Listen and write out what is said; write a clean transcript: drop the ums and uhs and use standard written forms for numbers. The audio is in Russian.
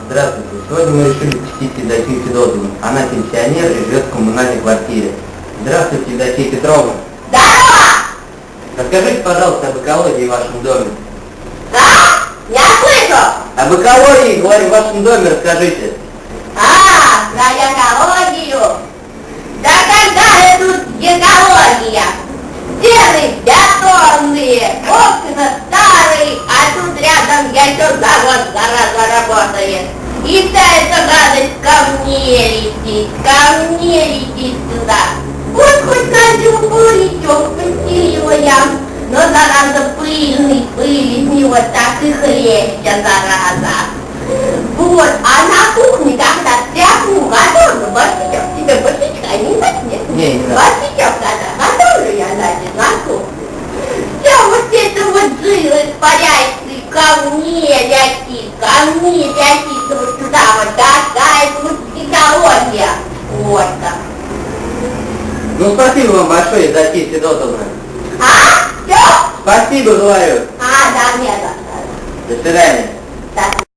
Здравствуйте. Сегодня мы решили посетить Евдокию Федотовну. Она пенсионер и живет в коммунальной квартире. Здравствуйте, Евдокия Петровна. Здорово! Расскажите, пожалуйста, об экологии в вашем доме. Да? Я слышу! Об экологии, говорю, в вашем доме расскажите. Про экологию! Да какая тут экология? Стены бетонные, окна старые, а тут рядом еще завод, зараза, работает. И вся эта гадость ко мне летит сюда. Вот хоть на зиму полетек, постелила я, но зараза пыльный, пыль из него так и хлещет, зараза. Вот, а на кухне, когда тряпку готовлю, борщичок, тебе борщичка не нет? Не надо. Борщичок когда готовлю я, значит, на кухне. Все вот это вот жир испаряется и ко мне летит, вот сюда вот такая вот экология. Вот так. Ну, спасибо вам большое, Евдокия Федотовна. Все? Спасибо, говорю. Да, нет, До свидания. да.